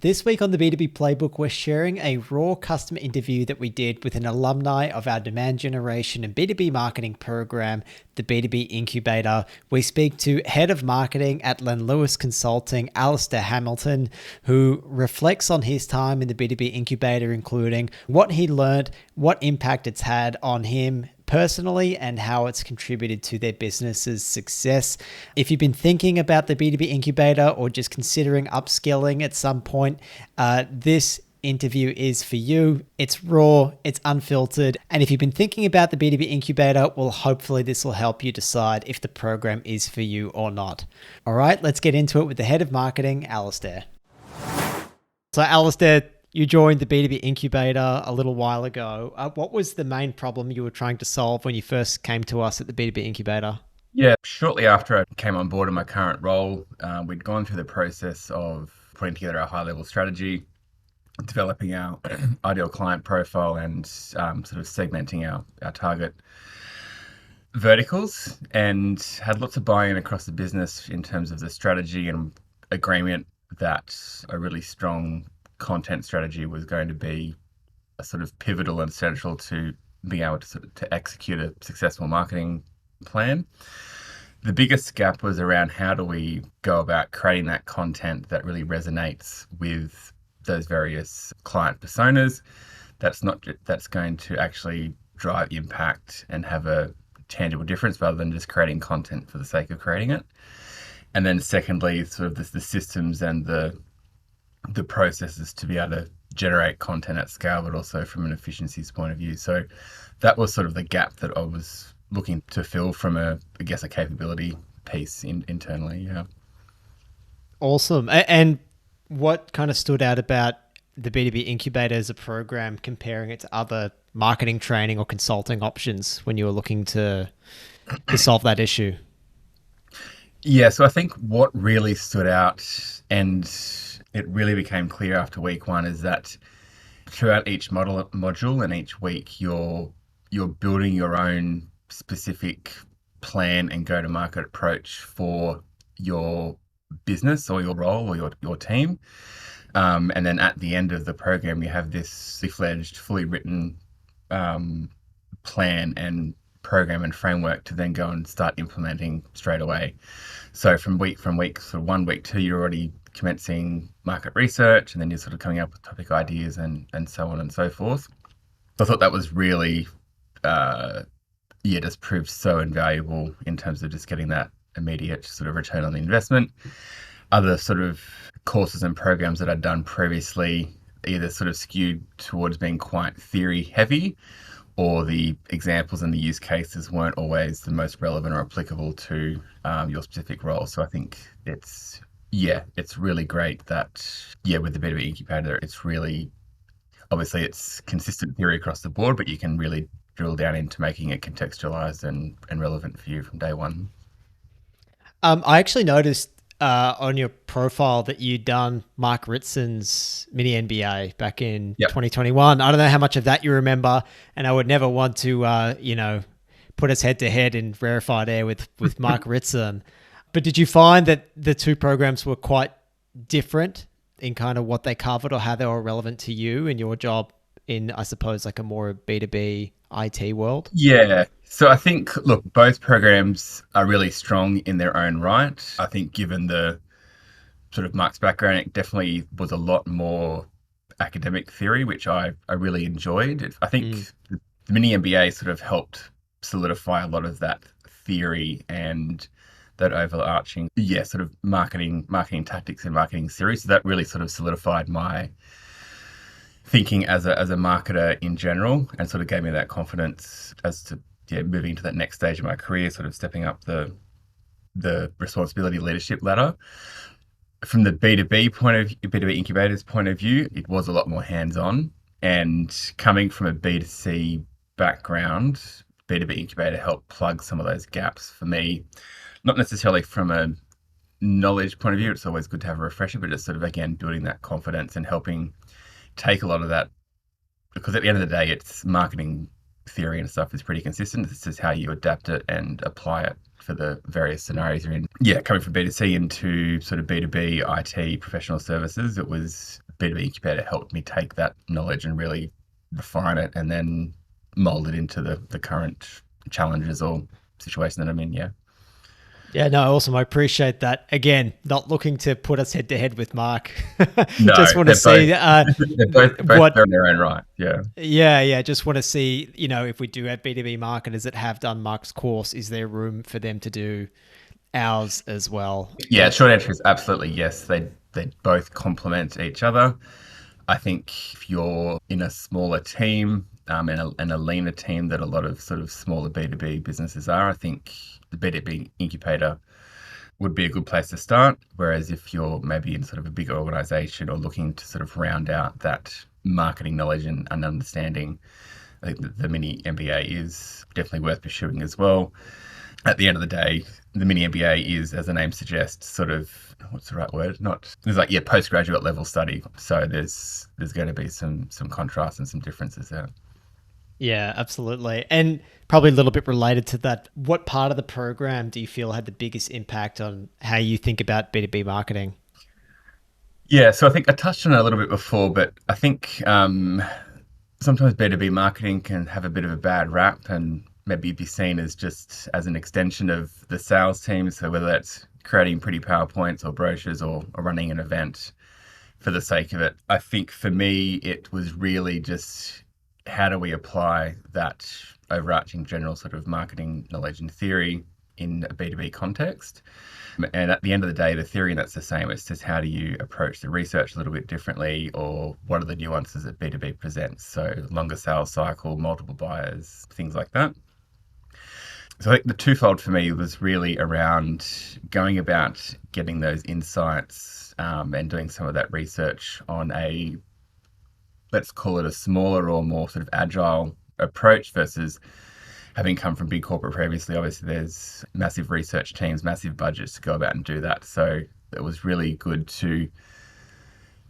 This week on the B2B Playbook, we're sharing a raw customer interview that we did with an alumni of our demand generation and B2B marketing program, the B2B Incubator. We speak to Head of Marketing at Lánluas Consulting, Allister Hamilton, who reflects on his time in the B2B Incubator, including what he learned, what impact it's had on him personally, and how it's contributed to their business's success. If you've been thinking about the B2B Incubator or just considering upskilling at some point, this interview is for you. It's raw, it's unfiltered. And if you've been thinking about the B2B Incubator, well, hopefully this will help you decide if the program is for you or not. All right, let's get into it with the Head of Marketing, Allister. So Allister, you joined the B2B Incubator a little while ago. What was the main problem you were trying to solve when you first came to us at the B2B Incubator? Yeah, shortly after I came on board in my current role, we'd gone through the process of putting together a high-level strategy, developing our ideal client profile, and sort of segmenting our target verticals, and had lots of buy-in across the business in terms of the strategy and agreement that a really strong content strategy was going to be a sort of pivotal and essential to being able to execute a successful marketing plan. The biggest gap was around how do we go about creating that content that really resonates with those various client personas, that's going to actually drive impact and have a tangible difference rather than just creating content for the sake of creating it. And then secondly, sort of the systems and the processes to be able to generate content at scale, but also from an efficiencies point of view. So that was sort of the gap that I was looking to fill from a capability piece internally. Yeah. Awesome. And what kind of stood out about the B2B Incubator as a program, comparing it to other marketing training or consulting options when you were looking to solve that issue? Yeah, so I think what really stood out, and it really became clear after week one, is that throughout each module and each week, you're building your own specific plan and go-to-market approach for your business or your role or your team. And then at the end of the program, you have this fully-fledged, fully written plan and program and framework to then go and start implementing straight away. So from week, sort of 1 week, 2, you're already commencing market research, and then you're sort of coming up with topic ideas and so on and so forth. So I thought that was really, just proved so invaluable in terms of just getting that immediate sort of return on the investment. Other sort of courses and programs that I'd done previously either sort of skewed towards being quite theory heavy, or the examples and the use cases weren't always the most relevant or applicable to your specific role. So I think it's really great that, with the B2B Incubator, it's really, obviously it's consistent theory across the board, but you can really drill down into making it contextualized and relevant for you from day one. I actually noticed on your profile that you'd done Mark Ritson's mini MBA back in 2021. I don't know how much of that you remember, and I would never want to, put us head to head in rarefied air with Mark Ritson. But did you find that the two programs were quite different in kind of what they covered or how they were relevant to you and your job in, I suppose, like a more B2B IT world? Yeah. So I think, look, both programs are really strong in their own right. I think given the sort of Mark's background, it definitely was a lot more academic theory, which I really enjoyed. I think the mini MBA sort of helped solidify a lot of that theory and that overarching, sort of marketing tactics and marketing series. So that really sort of solidified my thinking as a marketer in general, and sort of gave me that confidence as to moving into that next stage of my career, sort of stepping up the responsibility leadership ladder. From the B2B Incubator's point of view, it was a lot more hands-on, and coming from a B2C background, B2B Incubator helped plug some of those gaps for me. Not necessarily from a knowledge point of view, it's always good to have a refresher, but just sort of, again, building that confidence and helping take a lot of that, because at the end of the day, it's marketing theory and stuff is pretty consistent. This is how you adapt it and apply it for the various scenarios you're in. Yeah, coming from B2C into sort of B2B IT professional services, it was B2B Incubator helped me take that knowledge and really refine it and then mold it into the current challenges or situation that I'm in. Yeah. Yeah, no, awesome. I appreciate that. Again, not looking to put us head to head with Mark. No, Just want to see they're both what. in their own right. Yeah. Yeah. Just want to see, if we do have B2B marketers that have done Mark's course, is there room for them to do ours as well? Yeah. Short answer is absolutely yes. They both complement each other. I think if you're in a smaller team and a leaner team that a lot of sort of smaller B2B businesses are, I think the B2B Incubator would be a good place to start. Whereas if you're maybe in sort of a bigger organization or looking to sort of round out that marketing knowledge and understanding, I think the mini MBA is definitely worth pursuing as well. At the end of the day, the mini MBA is, as the name suggests, sort of, what's the right word? There's like, postgraduate level study. So there's going to be some contrast and some differences there. Yeah, absolutely. And probably a little bit related to that, what part of the program do you feel had the biggest impact on how you think about B2B marketing? Yeah, so I think I touched on it a little bit before, but I think sometimes B2B marketing can have a bit of a bad rap and maybe be seen as just as an extension of the sales team. So whether that's creating pretty PowerPoints or brochures or running an event for the sake of it. I think for me, it was really just how do we apply that overarching general sort of marketing knowledge and theory in a B2B context. And at the end of the day, the theory, that's the same. It's just how do you approach the research a little bit differently, or what are the nuances that B2B presents? So longer sales cycle, multiple buyers, things like that. So I think the twofold for me was really around going about getting those insights and doing some of that research on a, let's call it a smaller or more sort of agile approach versus having come from big corporate previously. Obviously, there's massive research teams, massive budgets to go about and do that. So it was really good to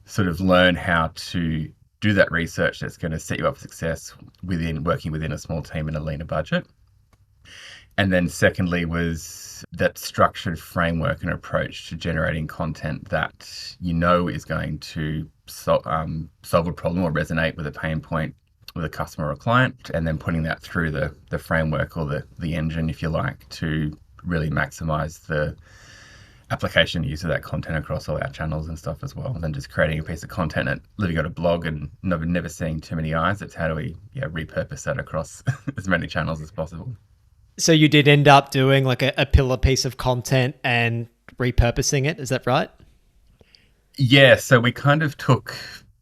sort of learn how to do that research that's going to set you up for success working within a small team and a leaner budget. And then secondly was that structured framework and approach to generating content that is going to solve a problem or resonate with a pain point with a customer or client, and then putting that through the framework or the engine, if you like, to really maximize the application use of that content across all our channels and stuff as well. And then just creating a piece of content and living on a blog and never seeing too many eyes. It's how do we repurpose that across as many channels as possible. So you did end up doing like a pillar piece of content and repurposing it. Is that right? Yeah. So we kind of took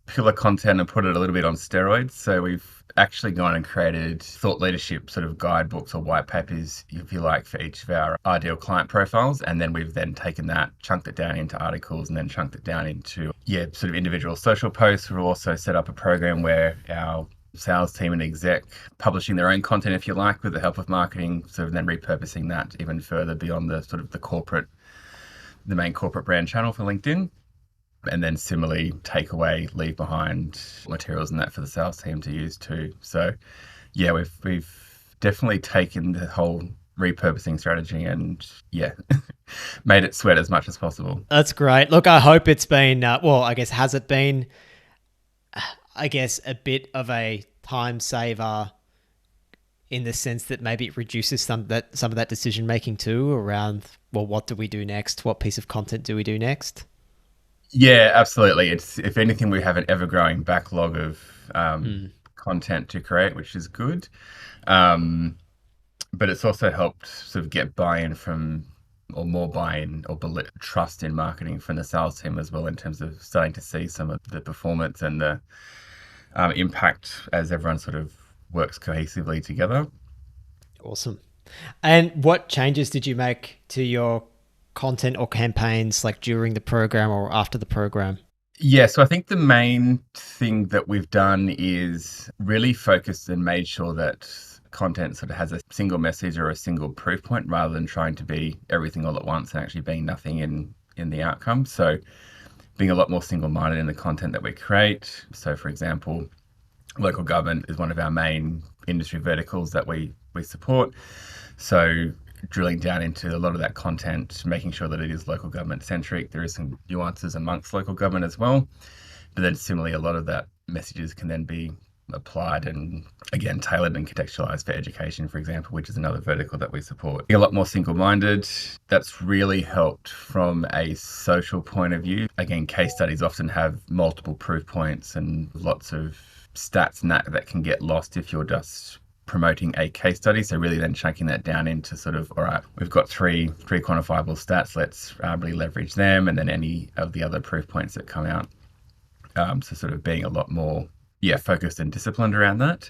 pillar content and put it a little bit on steroids. So we've actually gone and created thought leadership sort of guidebooks or white papers, if you like, for each of our ideal client profiles. And then we've then taken that, chunked it down into articles and then chunked it down into, sort of individual social posts. We've also set up a program where our sales team and exec publishing their own content, if you like, with the help of marketing, sort of then repurposing that even further beyond the sort of the main corporate brand channel for LinkedIn. And then similarly leave behind materials and that for the sales team to use too. So yeah, we've definitely taken the whole repurposing strategy and made it sweat as much as possible. That's great. Look, I hope it's been, has it been, a bit of a time saver in the sense that maybe it reduces some of that decision making too around, what do we do next? What piece of content do we do next? Yeah, absolutely. It's, if anything, we have an ever-growing backlog of content to create, which is good. But it's also helped sort of get buy-in or trust in marketing from the sales team as well, in terms of starting to see some of the performance and the impact as everyone sort of works cohesively together. Awesome. And what changes did you make to your content or campaigns like during the program or after the program? Yeah, so I think the main thing that we've done is really focused and made sure that content sort of has a single message or a single proof point rather than trying to be everything all at once and actually being nothing in the outcome. So being a lot more single-minded in the content that we create. So for example, local government is one of our main industry verticals that we support. So drilling down into a lot of that content, making sure that it is local government centric. There is some nuances amongst local government as well. But then similarly, a lot of that messages can then be applied and again tailored and contextualized for education, for example, which is another vertical that we support. A lot more single-minded. That's really helped from a social point of view. Again, case studies often have multiple proof points and lots of stats and that can get lost if you're just promoting a case study. So really then chunking that down into sort of, all right, we've got three quantifiable stats, let's really leverage them, and then any of the other proof points that come out. So sort of being a lot more focused and disciplined around that.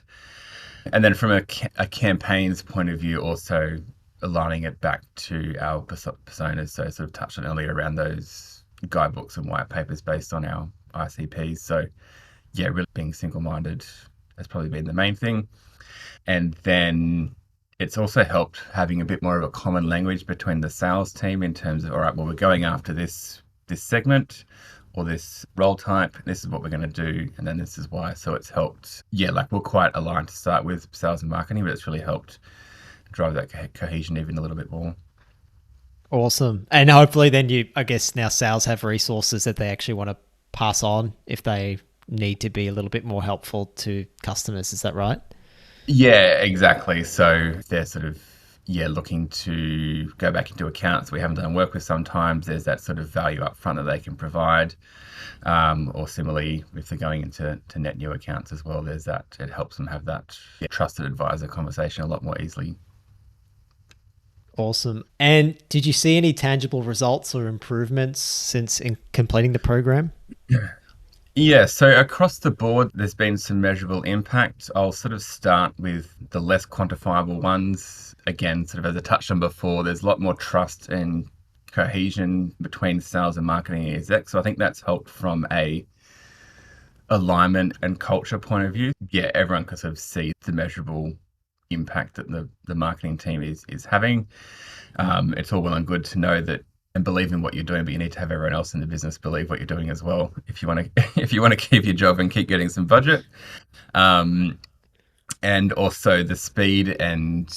And then from a campaign's point of view, also aligning it back to our personas. So sort of touched on earlier around those guidebooks and white papers based on our ICPs. So really being single-minded has probably been the main thing. And then it's also helped having a bit more of a common language between the sales team in terms of, all right, well, we're going after this segment or this role type, this is what we're going to do, and then this is why. So it's helped, we're quite aligned to start with sales and marketing, but it's really helped drive that cohesion even a little bit more. Awesome. And hopefully then I guess now sales have resources that they actually want to pass on if they need to be a little bit more helpful to customers. Is that right? Yeah, exactly. So they're sort of, looking to go back into accounts we haven't done work with sometimes. There's that sort of value up front that they can provide. Or similarly, if they're going into net new accounts as well, there's that. It helps them have that trusted advisor conversation a lot more easily. Awesome. And did you see any tangible results or improvements since completing the program? Yeah, so across the board, there's been some measurable impact. I'll sort of start with the less quantifiable ones. Again, sort of as I touched on before, there's a lot more trust and cohesion between sales and marketing and exec. So I think that's helped from a alignment and culture point of view. Yeah, everyone can sort of see the measurable impact that the marketing team is having. It's all well and good to know that and believe in what you're doing, but you need to have everyone else in the business believe what you're doing as well if you want to keep your job and keep getting some budget. And also the speed and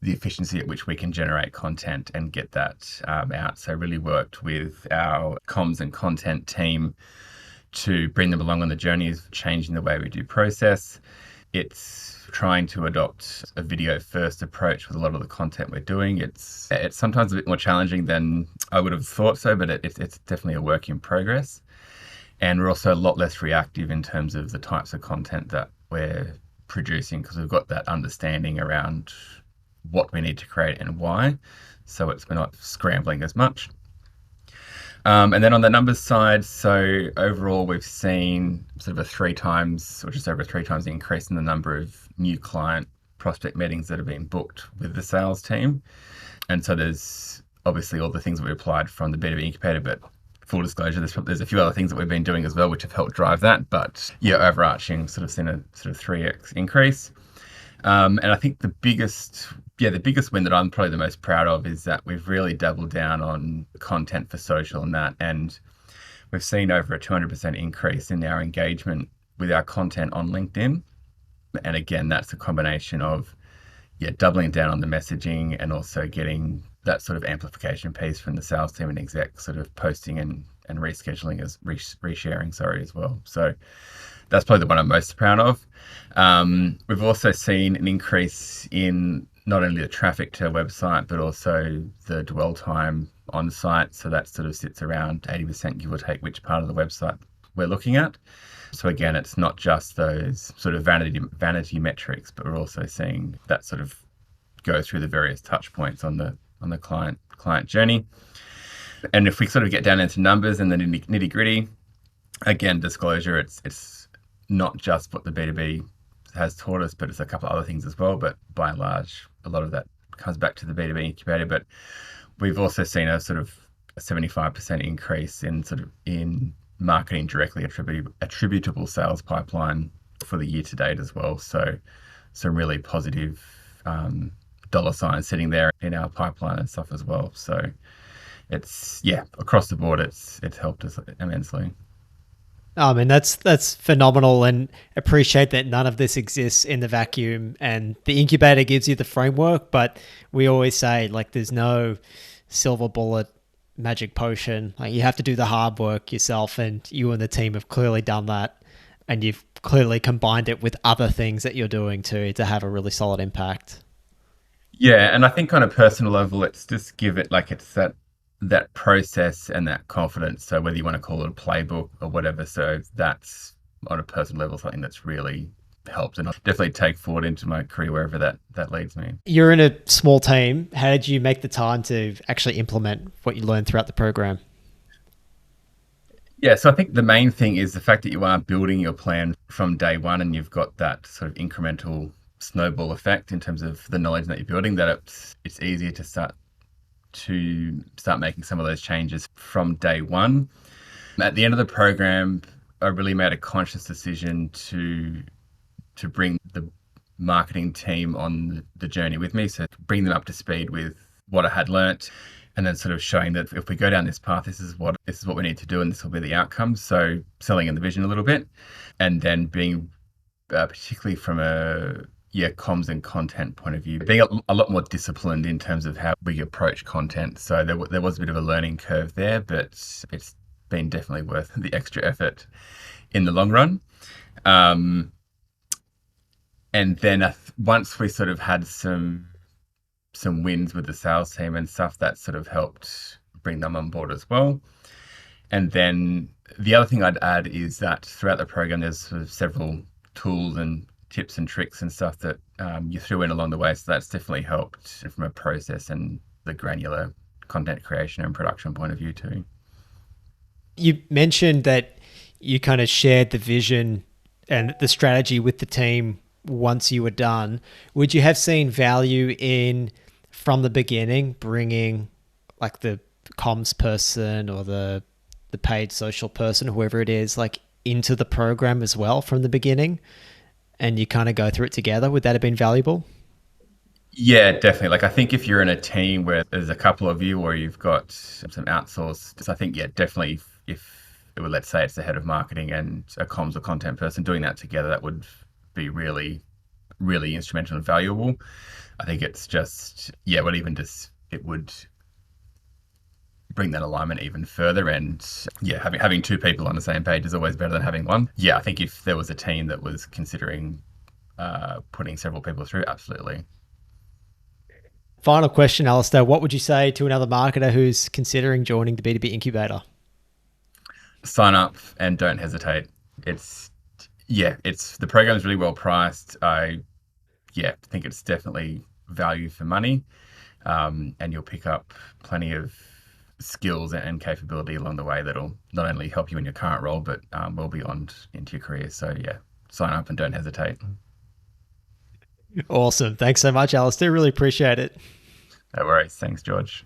the efficiency at which we can generate content and get that out. So really worked with our comms and content team to bring them along on the journey of changing the way we do process. It's trying to adopt a video first approach with a lot of the content we're doing. It's sometimes a bit more challenging than I would have thought so, but it's definitely a work in progress. And we're also a lot less reactive in terms of the types of content that we're producing because we've got that understanding around what we need to create and why. So we're not scrambling as much. And then on the numbers side, so overall we've seen sort of a 3 times or just over 3 times increase in the number of new client prospect meetings that have been booked with the sales team. And so there's obviously all the things that we applied from the B2B Incubator, but full disclosure, there's a few other things that we've been doing as well, which have helped drive that. But overarching sort of seen a sort of 3x increase. And I think the biggest win that I'm probably the most proud of is that we've really doubled down on content for social and that. And we've seen over a 200% increase in our engagement with our content on LinkedIn. And again, that's a combination of doubling down on the messaging and also getting that sort of amplification piece from the sales team and exec sort of posting and rescheduling as resharing, as well. So that's probably the one I'm most proud of. We've also seen an increase in not only the traffic to our website, but also the dwell time on site. So that sort of sits around 80%, give or take, which part of the website we're looking at. So again, it's not just those sort of vanity metrics, but we're also seeing that sort of go through the various touch points on the client journey. And if we sort of get down into numbers and the nitty gritty, again, disclosure, it's not just what the B2B has taught us, but it's a couple of other things as well. But by and large, a lot of that comes back to the B2B Incubator. But we've also seen a sort of a 75% increase in marketing directly attributable sales pipeline for the year to date as well. So some really positive dollar signs sitting there in our pipeline and stuff as well. So it's across the board, it's helped us immensely. I mean, that's phenomenal, and appreciate that none of this exists in the vacuum, and the incubator gives you the framework, but we always say there's no silver bullet magic potion. Like, you have to do the hard work yourself, and you and the team have clearly done that, and you've clearly combined it with other things that you're doing to have a really solid impact. Yeah, and I think on a personal level, it's just give it like it's that process and that confidence. So whether you want to call it a playbook or whatever, so that's on a personal level something that's really helped and I'll definitely take forward into my career wherever that leads me. You're in a small team. How did you make the time to actually implement what you learned throughout the program? Yeah, so I think the main thing is the fact that you are building your plan from day one and you've got that sort of incremental snowball effect in terms of the knowledge that you're building, that it's easier to start making some of those changes from day one. At the end of the program, I really made a conscious decision to bring the marketing team on the journey with me, so bring them up to speed with what I had learnt, and then sort of showing that if we go down this path, this is what we need to do, and this will be the outcome. So selling in the vision a little bit, and then being particularly from a comms and content point of view, being a lot more disciplined in terms of how we approach content. So there was a bit of a learning curve there, but it's been definitely worth the extra effort in the long run. And then once we sort of had some wins with the sales team and stuff, that sort of helped bring them on board as well. And then the other thing I'd add is that throughout the program, there's sort of several tools and tips and tricks and stuff that you threw in along the way. So that's definitely helped from a process and the granular content creation and production point of view too. You mentioned that you kind of shared the vision and the strategy with the team once you were done. Would you have seen value in, from the beginning, bringing like the comms person or the paid social person, whoever it is, like into the program as well from the beginning, and you kind of go through it together? Would that have been valuable? Yeah, definitely. Like, I think if you're in a team where there's a couple of you or you've got some outsourced, I think, definitely if it would, let's say it's the head of marketing and a comms or content person doing that together, that would be really, really instrumental and valuable. I think it's just, it would bring that alignment even further. And having two people on the same page is always better than having one. Yeah, I think if there was a team that was considering putting several people through, absolutely. Final question, Allister. What would you say to another marketer who's considering joining the B2B Incubator? Sign up and don't hesitate. The program is really well priced. I think it's definitely value for money, and you'll pick up plenty of skills and capability along the way that'll not only help you in your current role, but well beyond into your career. So sign up and don't hesitate. Awesome. Thanks so much, Allister. Really appreciate it. No worries. Thanks, George.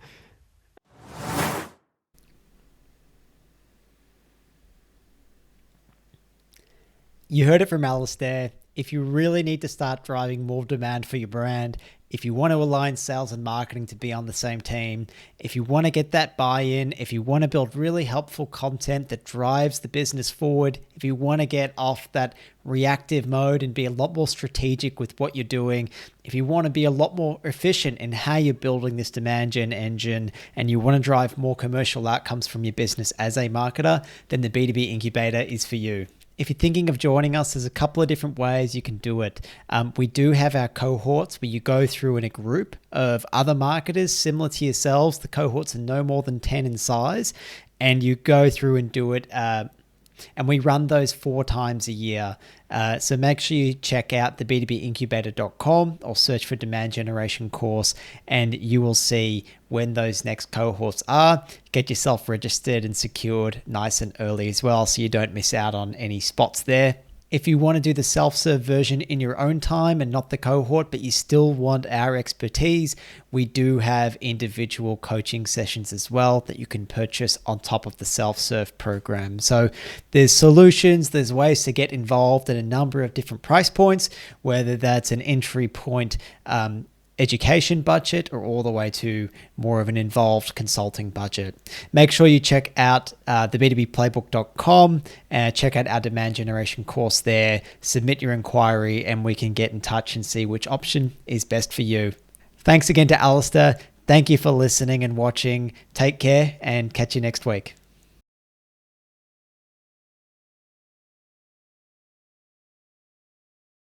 You heard it from Allister. If you really need to start driving more demand for your brand, if you want to align sales and marketing to be on the same team, if you want to get that buy-in, if you want to build really helpful content that drives the business forward, if you want to get off that reactive mode and be a lot more strategic with what you're doing, if you want to be a lot more efficient in how you're building this demand gen engine, and you want to drive more commercial outcomes from your business as a marketer, then the B2B Incubator is for you. If you're thinking of joining us, there's a couple of different ways you can do it. We do have our cohorts where you go through in a group of other marketers similar to yourselves. The cohorts are no more than 10 in size, and you go through and do it. And we run those 4 times a year. So make sure you check out the b2bincubator.com or search for Demand Generation Course, and you will see when those next cohorts are. Get yourself registered and secured nice and early as well, so you don't miss out on any spots there. If you want to do the self-serve version in your own time and not the cohort, but you still want our expertise, we do have individual coaching sessions as well that you can purchase on top of the self-serve program. So there's solutions, there's ways to get involved at a number of different price points, whether that's an entry point education budget or all the way to more of an involved consulting budget. Make sure you check out the b2bplaybook.com and check out our demand generation course there, submit your inquiry, and we can get in touch and see which option is best for you. Thanks again to Allister. Thank you for listening and watching. Take care and catch you next week.